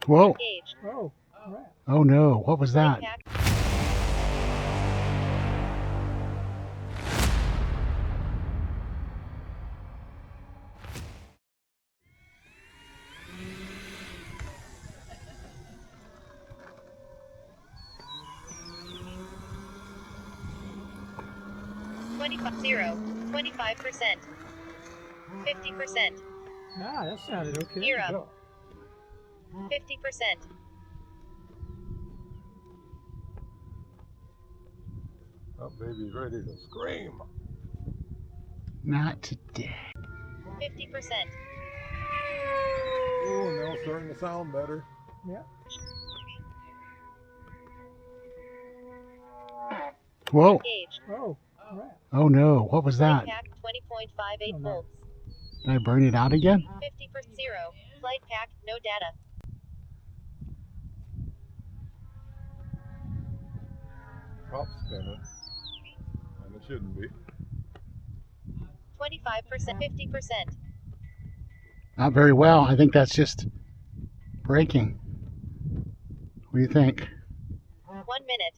Whoa. Gauge. Oh, crap. Oh no, what was that? Pack. Zero. 25%. 50%. Ah, that sounded okay. Gear up. 50%. That baby's ready to scream. Not today. 50%. Oh, now it's starting to sound better. Yeah. Whoa. Gauge. Oh, crap. Oh no, what was that? Flight pack 20.58 Oh, no. volts. Did I burn it out again? 50% zero. Flight pack, no data. Top spinning. And it shouldn't be. 25%, 50%. Not very well. I think that's just braking. What do you think? 1 minute.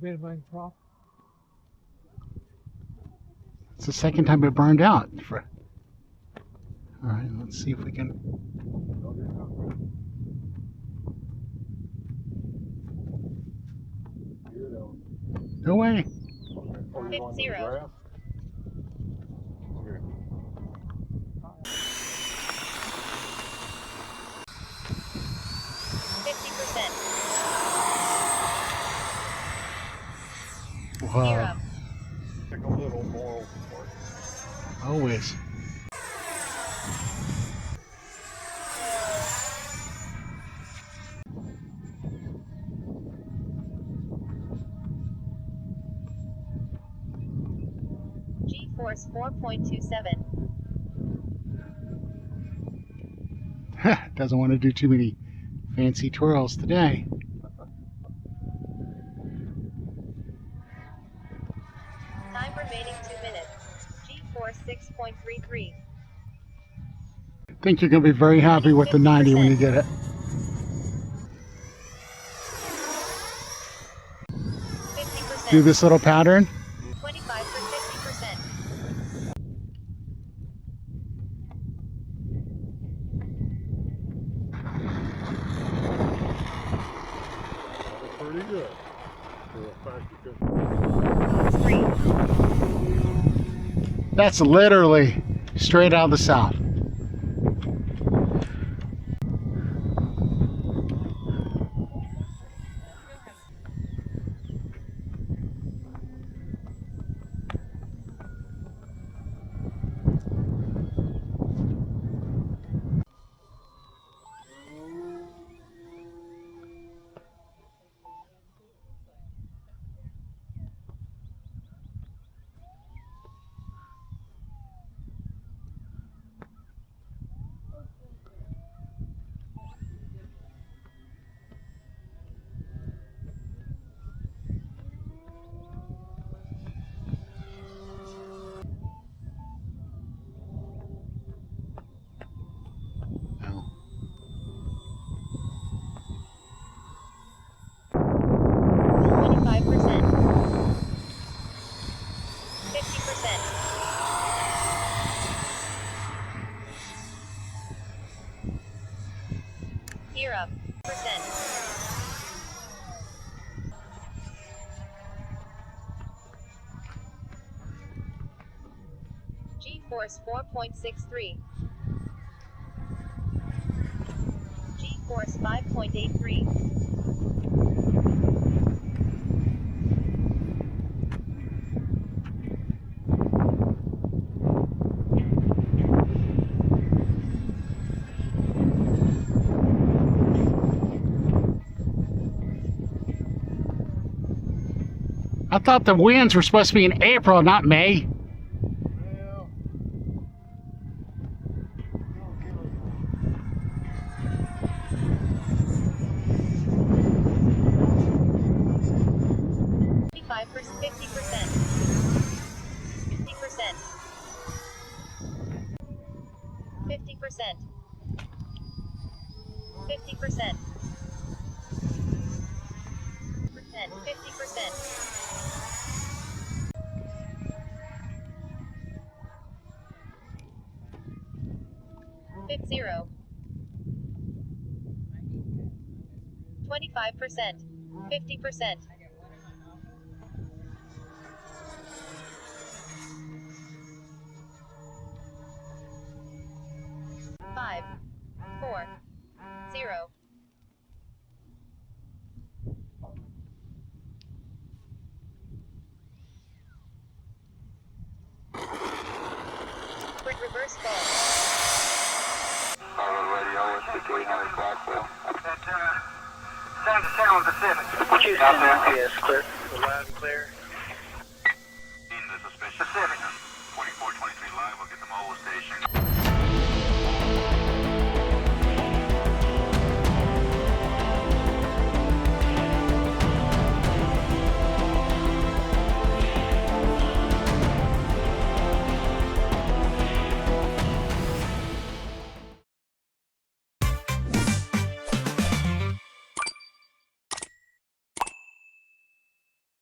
Bit of a prop. It's the second time it burned out. All right, let's see if we can. No way. Oh, you're going to the Zero. grass? Okay. 50%. Gear Wow. up. Take a little more support. Always. G-force 4.27. Doesn't want to do too many fancy twirls today. Time remaining 2 minutes. G-force 6.33. I think you're going to be very happy with the 90 when you get it. 50%. Do this little pattern. 25 for 50%. That's pretty good. For a factory custom. 3. That's literally straight out of the South. Now, 25%. 50%. Gear up. Percent. G-force 4.63. G-force 5.83. I thought the winds were supposed to be in April, not May. Well, 50%. 50%. 50%. 50%. 50%. 50. 25%. 50%. 5, 4, 0. Reverse fall. Radio with the 300 Blackwell. San Diego Pacific. Out there, yes, clear. Loud and clear. In the suspicion. Pacific. 4423 live, we'll get the mobile station.